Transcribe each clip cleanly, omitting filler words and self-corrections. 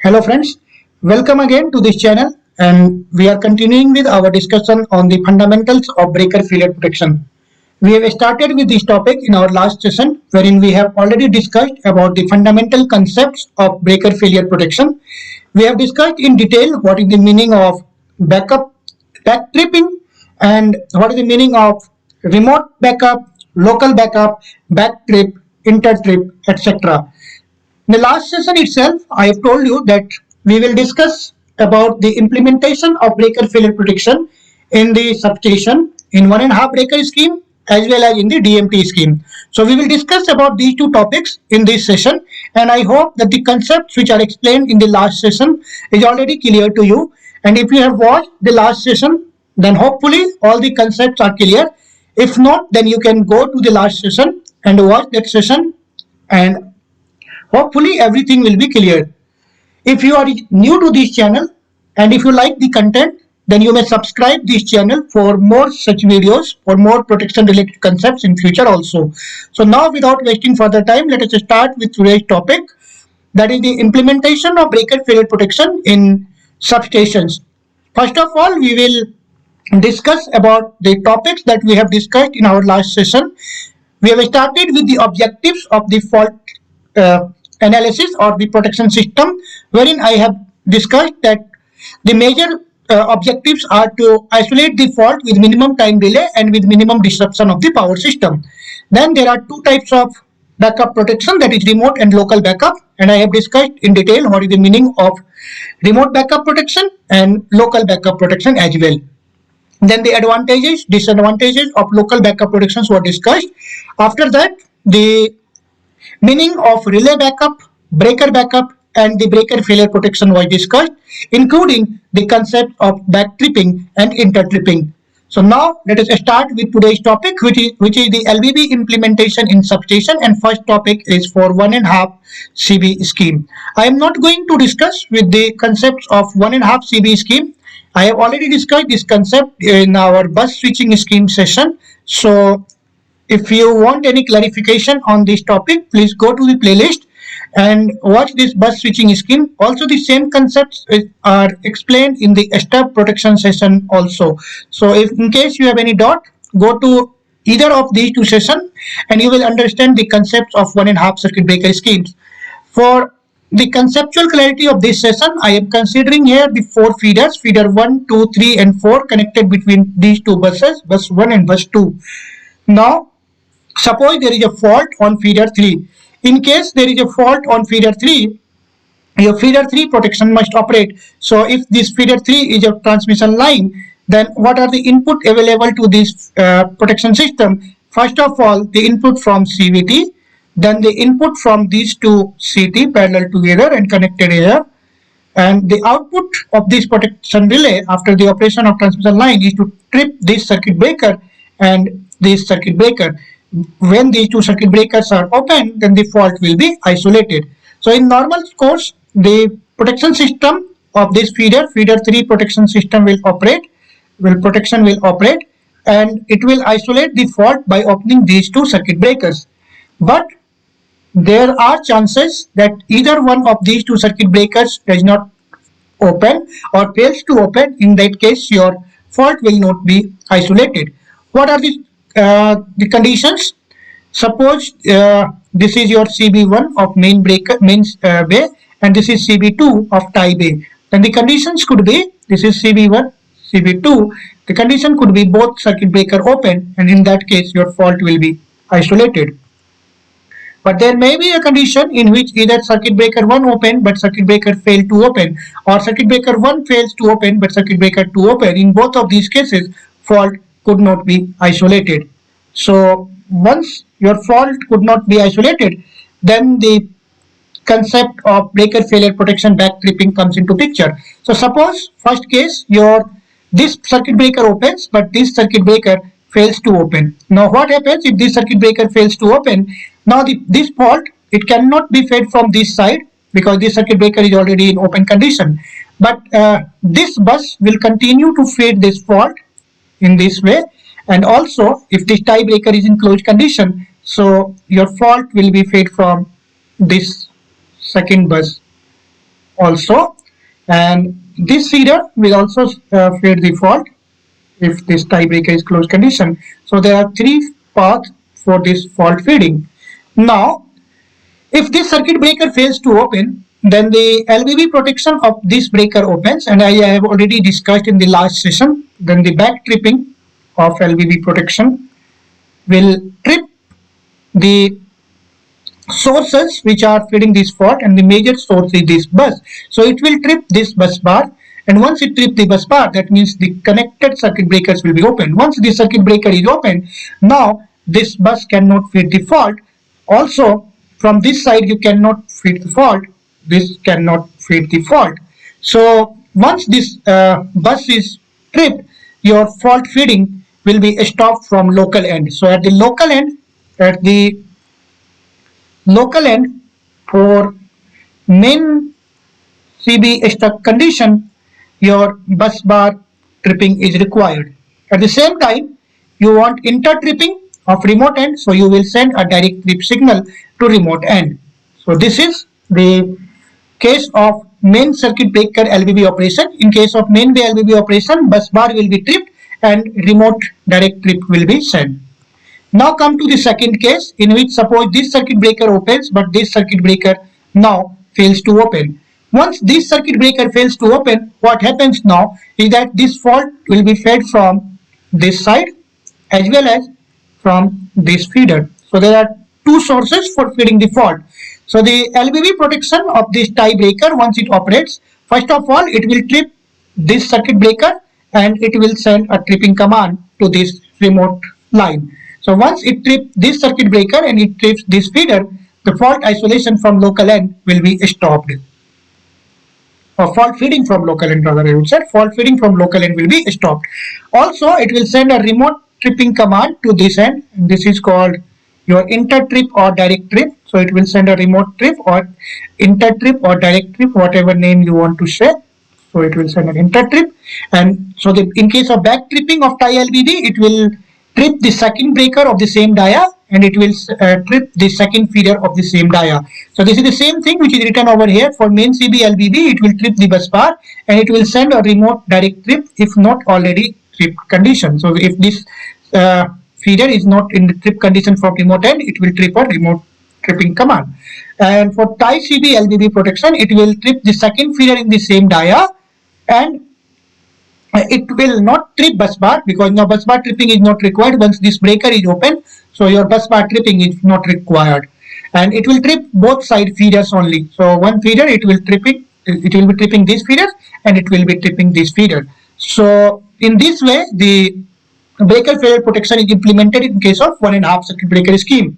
Hello friends, welcome again to this channel and we are continuing with our discussion on the fundamentals of breaker failure protection. We have started with this topic in our last session wherein we have already discussed about the fundamental concepts of breaker failure protection. We have discussed in detail what is the meaning of backup back tripping and what is the meaning of remote backup, local backup, back trip, inter trip, etc. In the last session itself, I have told you that we will discuss about the implementation of breaker failure protection in the substation in 1.5 breaker scheme as well as in the DMT scheme. So we will discuss about these two topics in this session, and I hope that the concepts which are explained in the last session is already clear to you. And if you have watched the last session, then hopefully all the concepts are clear. If not, then you can go to the last session and watch that session, and hopefully everything will be clear. If you are new to this channel and if you like the content, then you may subscribe this channel for more such videos for more protection related concepts in future also. So now without wasting further time, let us start with today's topic, that is the implementation of breaker failure protection in substations. First of all, we will discuss about the topics that we have discussed in our last session. We have started with the objectives of the fault uh, analysis or the protection system, wherein I have discussed that the major objectives are to isolate the fault with minimum time delay and with minimum disruption of the power system. Then there are two types of backup protection, that is remote and local backup, and I have discussed in detail what is the meaning of remote backup protection and local backup protection as well. Then the advantages, disadvantages of local backup protections were discussed. After that, the meaning of relay backup, breaker backup, and the breaker failure protection was discussed, including the concept of back tripping and inter tripping. So now let us start with today's topic, which is the LBB implementation in substation, and first topic is for 1.5 CB scheme. I am not going to discuss with the concepts of 1.5 CB scheme. I have already discussed this concept in our bus switching scheme session. So if you want any clarification on this topic, please go to the playlist and watch this bus switching scheme. Also, the same concepts are explained in the stub protection session also. So if in case you have any doubt, go to either of these two sessions and you will understand the concepts of 1.5 circuit breaker schemes. For the conceptual clarity of this session, I am considering here the 4 feeders, feeder 1, 2, 3 and 4 connected between these two buses, bus 1 and bus 2. Now, suppose there is a fault on feeder 3. In case there is a fault on feeder 3, your feeder 3 protection must operate. So if this feeder 3 is a transmission line, then what are the input available to this protection system? First of all, the input from CVT, then the input from these two CT parallel together and connected here, and the output of this protection relay after the operation of transmission line is to trip this circuit breaker and this circuit breaker. When these two circuit breakers are open, then the fault will be isolated. So in normal course, the protection system of this feeder 3 protection system will operate, and it will isolate the fault by opening these two circuit breakers. But there are chances that either one of these two circuit breakers does not open or fails to open. In that case, your fault will not be isolated. What are the conditions? Suppose this is your CB1 of main bay, and this is CB2 of tie bay. Then the conditions could be, this is CB1, CB2. The condition could be both circuit breaker open, and in that case your fault will be isolated. But there may be a condition in which either circuit breaker 1 open but circuit breaker failed to open, or circuit breaker 1 fails to open but circuit breaker 2 open. In both of these cases, fault could not be isolated. So once your fault could not be isolated, then the concept of breaker failure protection back tripping comes into picture. So suppose first case, this circuit breaker opens but this circuit breaker fails to open. Now what happens if this circuit breaker fails to open? Now this fault, it cannot be fed from this side because this circuit breaker is already in open condition. But this bus will continue to feed this fault in this way, and also if this tie breaker is in closed condition, so your fault will be fed from this second bus. also, and this feeder will also feed the fault if this tiebreaker is closed condition. So there are three paths for this fault feeding. Now, if this circuit breaker fails to open, then the LVB protection of this breaker opens, and I have already discussed in the last session. Then the back tripping of LVB protection will trip the sources which are feeding this fault, and the major source is this bus. So it will trip this bus bar, and once it trips the bus bar, that means the connected circuit breakers will be open. Once the circuit breaker is open, now this bus cannot feed the fault. Also, from this side you cannot feed the fault, this cannot feed the fault. So once this bus is tripped, your fault feeding will be stopped from local end. So at the local end, for main CB stuck condition, your bus bar tripping is required. At the same time, you want inter tripping of remote end, so you will send a direct trip signal to remote end. So this is the case of main circuit breaker LVB operation. In case of main LVB operation, bus bar will be tripped and remote direct trip will be sent. Now come to the second case, in which suppose this circuit breaker opens, but this circuit breaker now fails to open. Once this circuit breaker fails to open, what happens now is that this fault will be fed from this side as well as from this feeder. So there are two sources for feeding the fault. So the LVB protection of this tie breaker, once it operates, first of all it will trip this circuit breaker and it will send a tripping command to this remote line. So once it trips this circuit breaker and it trips this feeder, the fault isolation from local end will be stopped. Or fault feeding from local end, rather I would say, fault feeding from local end will be stopped. Also, it will send a remote tripping command to this end. This is called your inter trip or direct trip. So it will send a remote trip or inter trip or direct trip, whatever name you want to say. So it will send an inter trip, and so in case of back tripping of tie LVB, it will trip the second breaker of the same dia and it will trip the second feeder of the same dia. So this is the same thing which is written over here. For main CB LVB, it will trip the bus bar and it will send a remote direct trip if not already tripped condition. So if this feeder is not in the trip condition from remote end, it will trip a remote tripping command. And for tie CB LVB protection, it will trip the second feeder in the same dia and it will not trip bus bar, because now bus bar tripping is not required once this breaker is open. So your bus bar tripping is not required, and it will trip both side feeders only. So one feeder it will be tripping this feeder and it will be tripping this feeder. So in this way the breaker failure protection is implemented in case of 1.5 circuit breaker scheme.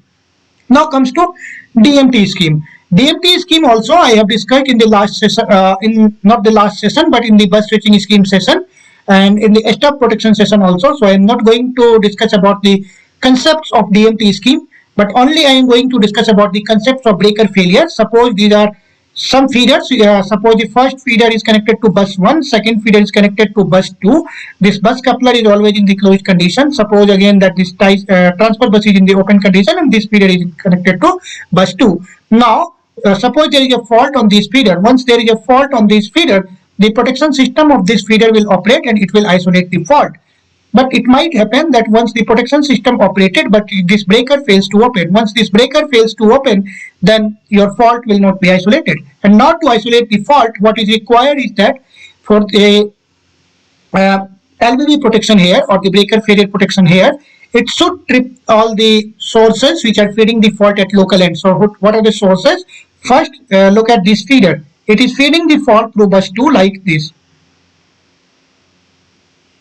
Now comes to DMT scheme. DMT scheme also I have discussed in the last session, not the last session, but in the bus switching scheme session and in the stop protection session also. So I am not going to discuss about the concepts of DMT scheme, but only I am going to discuss about the concepts of breaker failure. Suppose these are some feeders. Suppose the first feeder is connected to bus 1, second feeder is connected to bus 2. This bus coupler is always in the closed condition. Suppose again that this transfer bus is in the open condition and this feeder is connected to bus 2. Now suppose there is a fault on this feeder. Once there is a fault on this feeder, the protection system of this feeder will operate and it will isolate the fault. But it might happen that once the protection system operated, but this breaker fails to open. Once this breaker fails to open, then your fault will not be isolated. And now to isolate the fault, what is required is that for the LVB protection here or the breaker failure protection here, it should trip all the sources which are feeding the fault at local end. So what are the sources? First, look at this feeder. It is feeding the fault through bus 2 like this.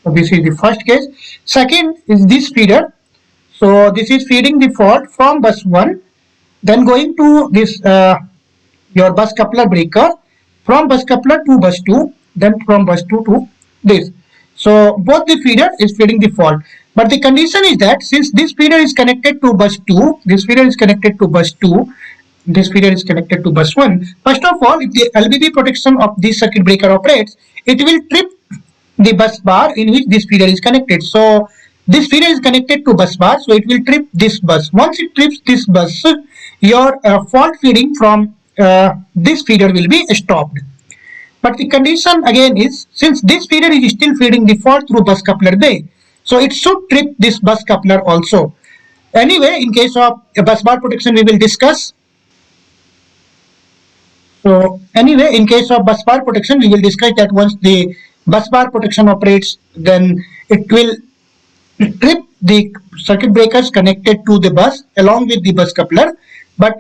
So this is the first case. Second is this feeder. So this is feeding the fault from bus 1, then going to this your bus coupler breaker, from bus coupler to bus 2, then from bus 2 to this. So both the feeder is feeding the fault. But the condition is that since this feeder is connected to bus 2, this feeder is connected to bus 2, this feeder is connected to bus 1. First of all, if the LVB protection of this circuit breaker operates, it will trip the bus bar in which this feeder is connected. So this feeder is connected to bus bar, so it will trip this bus. Once it trips this bus, your fault feeding from this feeder will be stopped. But the condition again is, since this feeder is still feeding the fault through bus coupler bay, so it should trip this bus coupler also. Anyway, in case of bus bar protection, we will discuss. So anyway, in case of bus bar protection, we will discuss that once the bus bar protection operates, then it will trip the circuit breakers connected to the bus along with the bus coupler. But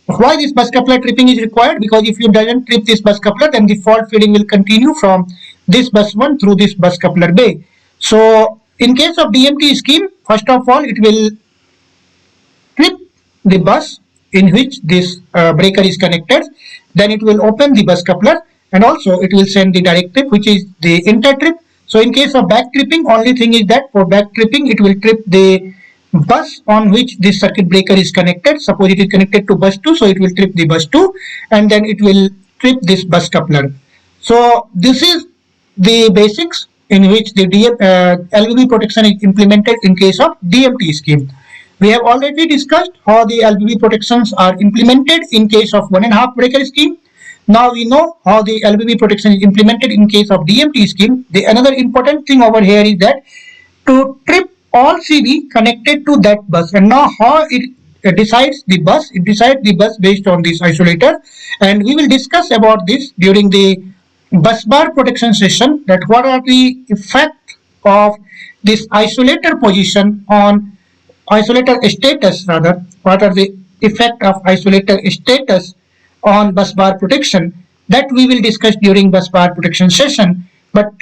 why this bus coupler tripping is required? Because if you doesn't trip this bus coupler, then the fault feeding will continue from this bus 1 through this bus coupler bay. So in case of DMT scheme, first of all, it will trip the bus in which this breaker is connected. Then it will open the bus coupler, and also it will send the direct trip, which is the inter trip. So in case of back tripping, only thing is that for back tripping, it will trip the bus on which this circuit breaker is connected. Suppose it is connected to bus 2, so it will trip the bus 2, and then it will trip this bus coupler. So this is the basics in which the LVB protection is implemented in case of DMT scheme. We have already discussed how the LVB protections are implemented in case of 1.5 breaker scheme. Now we know how the LVB protection is implemented in case of DMT scheme. The another important thing over here is that to trip all CV connected to that bus, and now how it decides the bus. It decides the bus based on this isolator, and we will discuss about this during the bus bar protection session, that what are the effect of this isolator position on isolator status, rather what are the effect of isolator status on bus bar protection. That we will discuss during bus bar protection session. But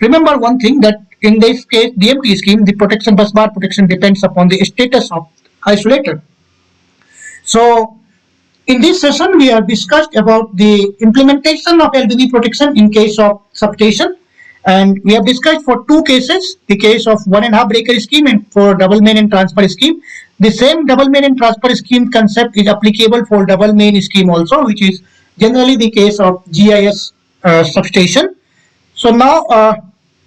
remember one thing, that in this case DMT scheme, the protection bus bar protection depends upon the status of isolator. So in this session we have discussed about the implementation of LVB protection in case of substation, and we have discussed for two cases, the case of 1.5 breaker scheme and for double main and transfer scheme. The same double main and transfer scheme concept is applicable for double main scheme also, which is generally the case of GIS substation. So now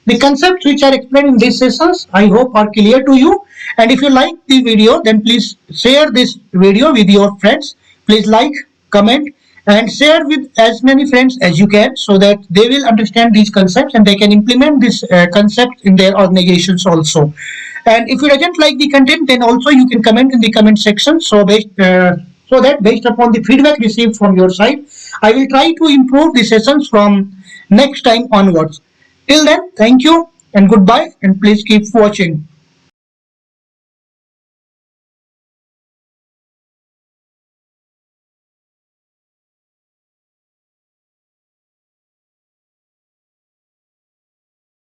the concepts which are explained in these sessions, I hope are clear to you. And if you like the video, then please share this video with your friends. Please like, comment, and share with as many friends as you can, so that they will understand these concepts and they can implement this concept in their organizations also. And if you doesn't like the content, then also you can comment in the comment section. So that based upon the feedback received from your side, I will try to improve the sessions from next time onwards. Till then, thank you and goodbye, and please keep watching.